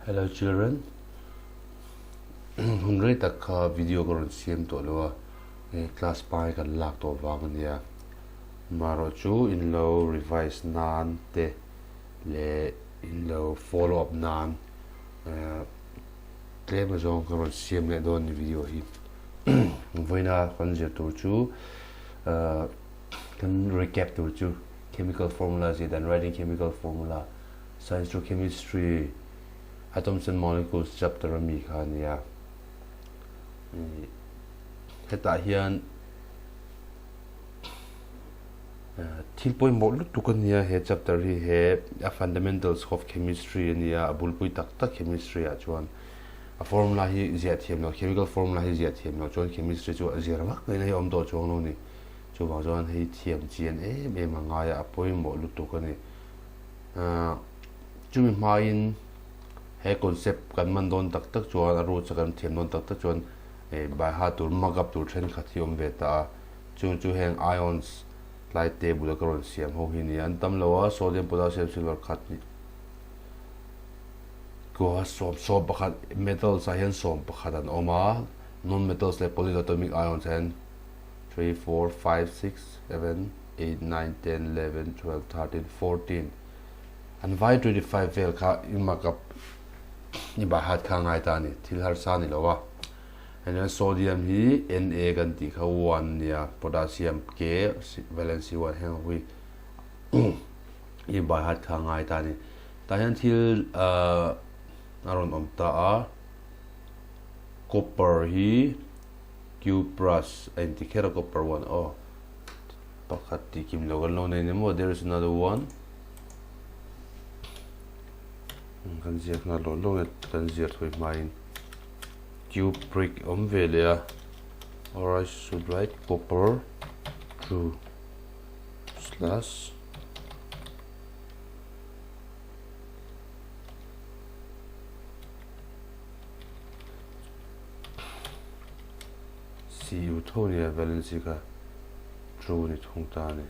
Hello children. Hunrei takha video ko ron siam to lo class pai kan lak to wang nia. Maro chu in lo revise nan te le in lo follow up nan. Claim zong ko ron siam le don video hi. Voina kan je to chu kan recap to chu chemical formulas and writing chemical formula, science through chemistry, atoms and molecules chapter mi khania heta hian thil poi mo lu tu kan nia he chapter hi he fundamentals of chemistry nia bulpui tak tak chemistry a chuan a formula hi zia thiam lo chemical formula hi zia thiam lo chuan chemistry chu a zia mak nei om do chuang lo ni chu ba chuan hei thiam chian me manga ya poi mo lu tu kan ni chu mi main he concept kan man don tak tak chuan a ru chakan thiam don tak tak chuan by ha tur magap tur then khathiom beta chu heng ions light table karon siam ho hi ni an tam lowa sodium potassium silver khat ni ko so pakhat metals a hian som pakhat an oma non metals le polyatomic ions and 3 4 5 6 7 8 9 10 11 12 13 14 and y25 vel kha imakap ni ba hat kha ngai ta ni thil har sa ni lowa and sodium hi Na kan ti kha 1 nia potassium K valency 1 hang hui i ba hat kha ngai ta ni ta hian thil aron om ta a copper hi Q plus anti copper 1 oh pakhat ti kim logal no nei mo there is another one kan ziak na lo kan ziak thoi main Q brick velia, or I should write copper true slash Cu thonia valency ka true ni thong ta ni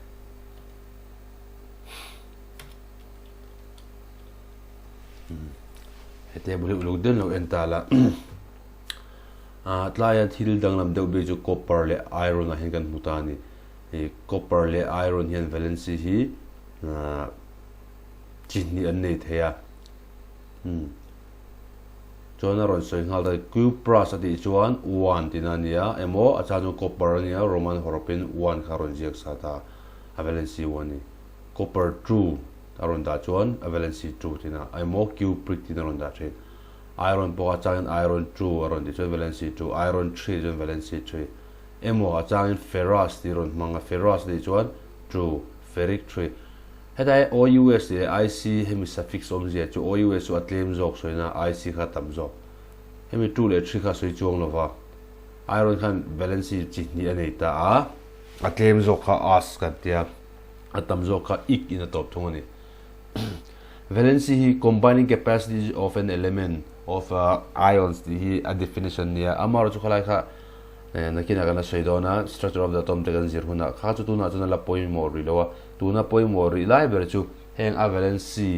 hete bulu uluk den lo entala tlaya thil dang lam deuh be chu copper le iron a hen kan mutani copper le iron hian valency hi chini an nei theya chona ron soi ngal da Q plus ati chuan 1 tinania emo acha chu copper ania roman horopin 1 kharon jiak sata a valency 1 ni copper true aron da chuan a valency 2 tina emo Q prit tin aron da the iron po achang iron 2 aron di chuan valency 2 iron 3 chuan valency 3 emo achang ferrous ti ron manga ferrous di chuan 2 ferric 3 hetai OUS di IC hemi suffix om zia chu OUS chu atlem jok soina IC kha tam jok hemi 2 le 3 kha soi chuang lova iron khan valency chi ni anei ta a atlem jok kha as ka tia atam jok kha ik in a top thongani valency hi combining capacity of an element of ions hi a definition nia amar chu khala kha nakina kana seidona structure of the atom te kan zir huna kha chu tuna chuna la point more ri lowa tuna point more ri lai ber chu heng a valency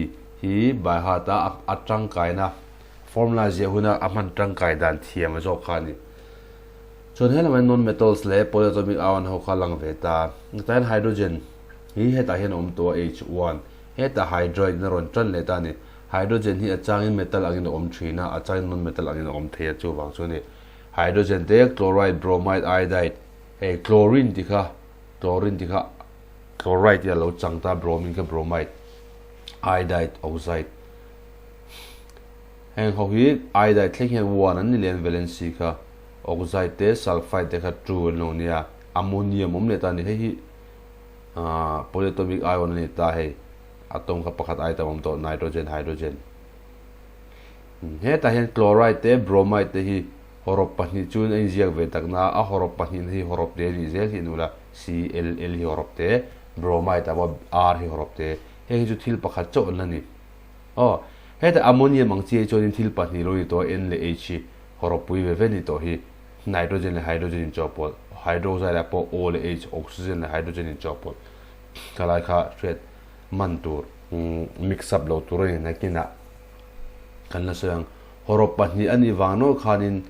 hi by hata atang kaina formula je huna aman tang kai dan thiam zo khani chon hela man non metals le polyatomic ion ho khalang veta tan hydrogen hi heta hian om to H1 heta hydrogen na ron tran le ta ni hydrogen hi achangin metal angin om thina achangin non metal angin om thea chu wang chu ni hydrogen te chloride bromide iodide chlorine ti kha chloride ya lo changta bromine ka bromide iodide oxide heng ho hi iodide thleng hian 1 an ni len valency kha oxide te sulfide te kha 2 no nia ammonium om le ta ni hi polyatomic ion ni ta he atom kha pakhat item om to nitrogen hydrogen he ta hian chloride te bromide te hi horop pahni chun ai ziak ve takna a horop pahni hi horop te ni zel hi nula ClL hi horop te bromide aba R hi horop te he chu thil pakhat chaw lani he ta ammonia mangchi chonin thil pahni loi to N le H horop pui ve ni to hi nitrogen le hydrogen in chopol hydroxide apo O le H oxygen le hydrogen in chopol kalai kha thread man tur mix up lo turin na kina kan la sayang horop pahni ani wangno khanin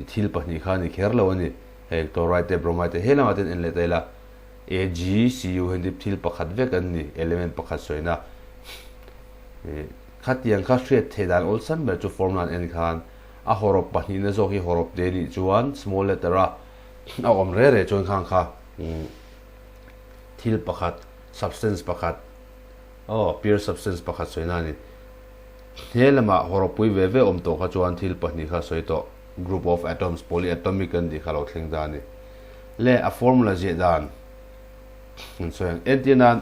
thil pahni khani kher lo ani he chloride bromide hela maten en le tela AgCu hindi thil pakhat vek an ni element pakhat soina khatiang kha threat thedan olsan ber chu formula en khan a horop pahni na zo hi horop de ni chuan small letter a om re chuan khang kha thil pakhat substance pakhat pure substance pakhat soina ni helama horopui veve om to kha chuan thil pahni kha soito group of atoms polyatomic an di khalo thleng dani le a formula je dan so entinan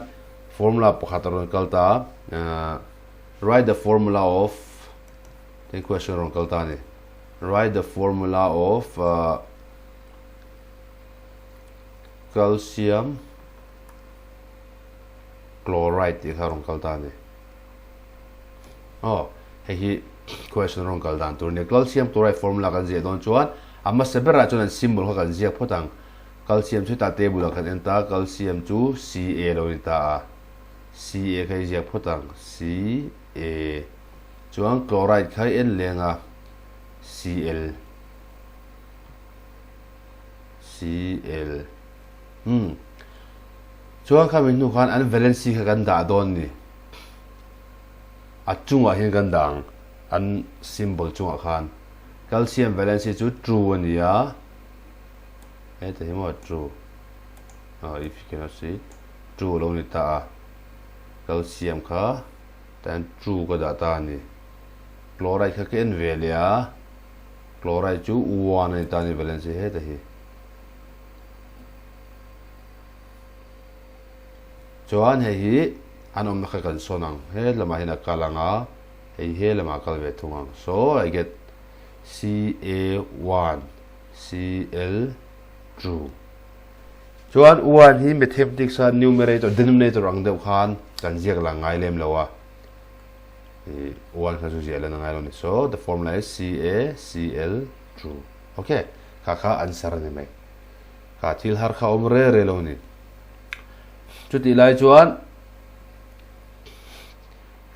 formula pakhatron kalta write the formula of the question ron kalta ni write the formula of calcium chloride di kharon kalta ni hi question ron kaldan tur ni calcium chloride formula kan je don chuan amma sebera chuan symbol ho kan je photang calcium chu ta table kan enta calcium chu Ca lo ta Ca khai je photang Ca chuan chloride khai en lenga Cl chuan khamin nu khan an valency kha kan da don ni achunga hin kan dang an symbol chunga khan calcium valency chu true ania eta himo true if you cannot see true lo ni ta calcium kha tan true ko da ta ni chloride kha ken velia chloride chu 1 ni ta ni valency he ta hi chuan hi anom kha kan sonang he lama hina kalanga he lama kalve thungang so I get Ca1 Cl true chuan one hi mathematics a numerator denominator ang deuh khan kan ziak la ngai lem lawa one kha chu zia la ngai lo ni so the formula is CaCl true okay kha answer ni mai ka thil har kha omre re lo ni chuti lai chuan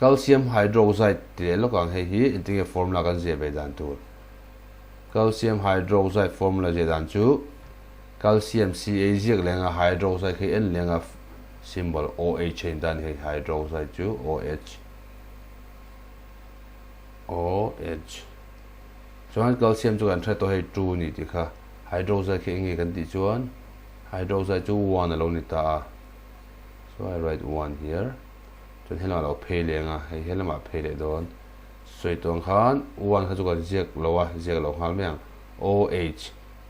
calcium hydroxide te lokang hi inting formula kan je be dan tu calcium hydroxide formula je dan chu calcium CaG lenga hydroxide khi en lenga symbol OH in dan hi hydroxide chu OH chuan calcium chu kan thre to hei 2 ni ti kha hydroxide khi ngi kan ti chuan hydroxide chu 1 alo ni ta so I write 1 here chuan helama lo phei lenga hei helama phei le don soi tong khan 1 kha chu kan ziak lo hal meang OH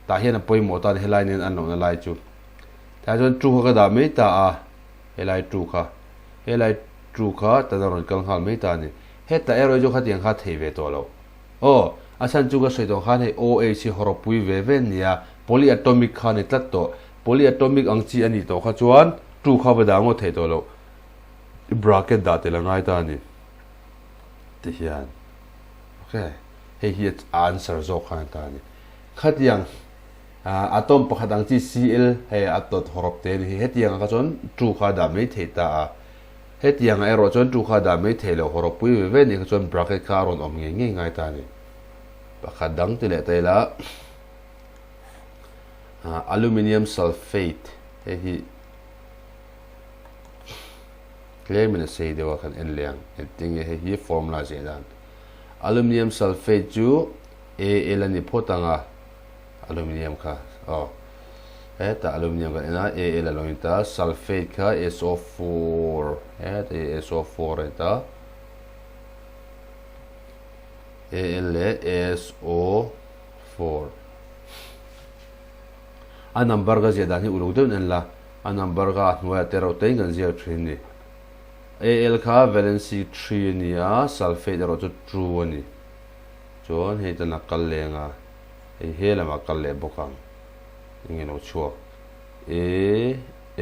ta hian a poimo ta helai nen an no lai chu ta chuan 2 kha da me ta a helai 2 kha ta da ron kal hal me ta ni heta ero jo kha tiang kha thei ve to lo asan chu ga soi tong khan hei OH horopui ve ve nia polyatomic khan ni tlat to polyatomic angchi ani to kha chuan 2 kha ba da ngo thei to lo bracket da te la ngai ta ni ti hian okay hei hi answer zo khan ta ni khatiang atom pakhatang chi Cl hei atot horop te ni hetiang ka chon 2 kha da me thei ta a hetiang ero chon 2 kha da me thei lo horop pui ve ni ka chon bracket ka ron om nge ngai ta ni pakhadang ti le te la aluminium sulfate hi claim in a say de wa kan en liang en ting hi formula je dan aluminium sulfate chu Al ani photanga aluminium kha eta aluminium ka ena Al along ta sulfate kha SO4 eta SO4 eta Al SO4 a number ga je dan hi uluk de en la a number ga atwa tero te ngan je thin ni Al kha valency 3 nia sulfate ro chu true ni chuan hei ta nakal lenga hei helama kal le bokang ingeno chuak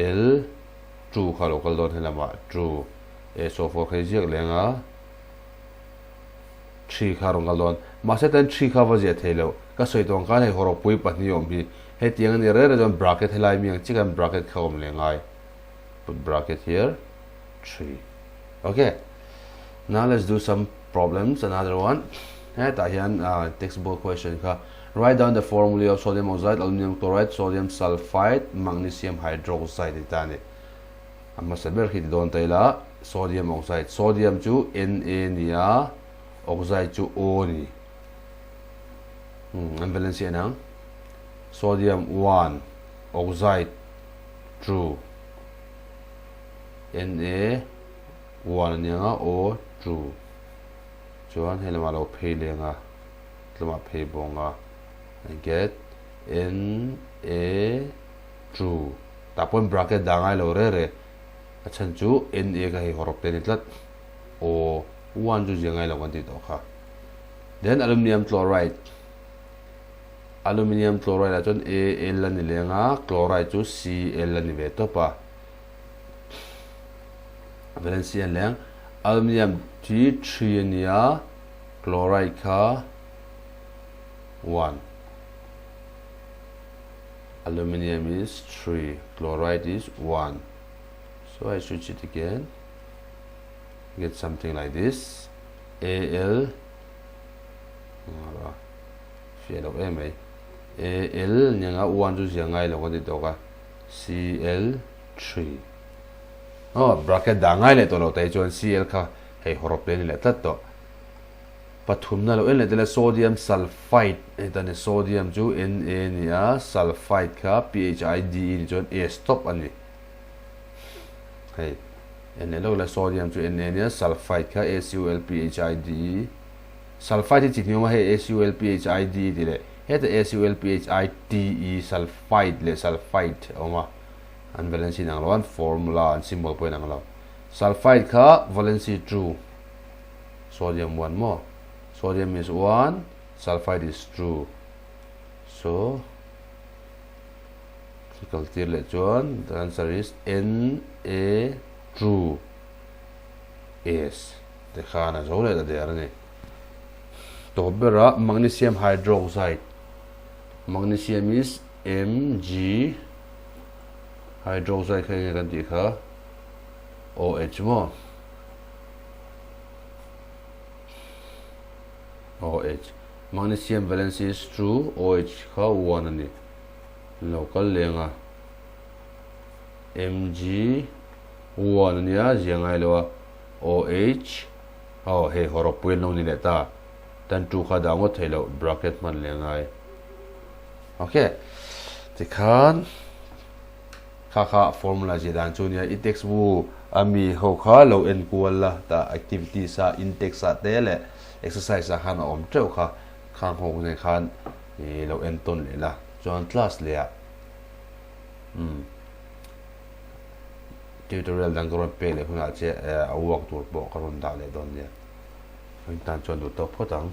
Al true kha local don helama true SO4 khai jiak lenga 3 kha rongal don ma se tan 3 kha wa je thelo ka soi tong kan hei horok pui patni om hi he tiang ni re don bracket helai miang chikan bracket kha om lengai put bracket here 3 okay now let's do some problems. Another one. Textbook question. Write down the formula of sodium oxide, aluminum chloride, sodium sulfide, magnesium hydroxide. Itani. Amma saber hit don taila sodium oxide. Sodium chu Na niya, oxide chu O ni. Ang balance yan sodium 1, oxide true. Na 1 niya nga O true. Chuan helama lo pay le nga. Lama pay bo nga. I get Na true. Tapon bracket da nga lo re. At chan chu Na ka hi horok ten itlat. O 1 chu siya nga lo kwan dito ka. Then aluminum chloride. Aluminum chloride achon Al la ni le nga. Chloride chu Cl la ni veto pa. Valence yan lang. Aluminum T3 niya, chloride ka 1. Aluminum is 3, chloride is 1. So I switch it again. Get something like this. Al Al niya nga 1 to siya nga ilo ko dito ka Cl3. Bracket da ngay le to lo tayo chuan Cl ka hey horop le nila tato pathum na lo le tele sodium sulfide ito ni sodium chu Na niya sulfide ka PHIDE ni chuan A stop ani hey ene lo la sodium chu Na niya sulfide ka ACULPHIDE sulfide chi ni ma hey ACULPHIDE di le heta ACULPHIDE sulfide le sulfide oma and valency nang lawan formula and symbol po nang law sulfide ka valency true sodium 1 more sodium is 1 sulfide is true so difficulty le chuan the answer is Na true is the khana zo le da der ni to bera magnesium hydroxide magnesium is Mg hydroxide kaya kan di ka OH mo OH magnesium valence is true OH ka 1 ani local lenga Mg 1 niya siya lo OH hey horopwil nung nileta tan 2 ka dango thelo bracket man lenga okay tikan kaka formula je dan chunia i text bu ami ho kha lo en kuala ta activity sa intex sa tele exercise sa han om treu kha khang ho ne khan e lo en ton le la chuan class le a tutorial dang ro pe le khuna che a work tur bo karon da le don ya tan chuan du to photang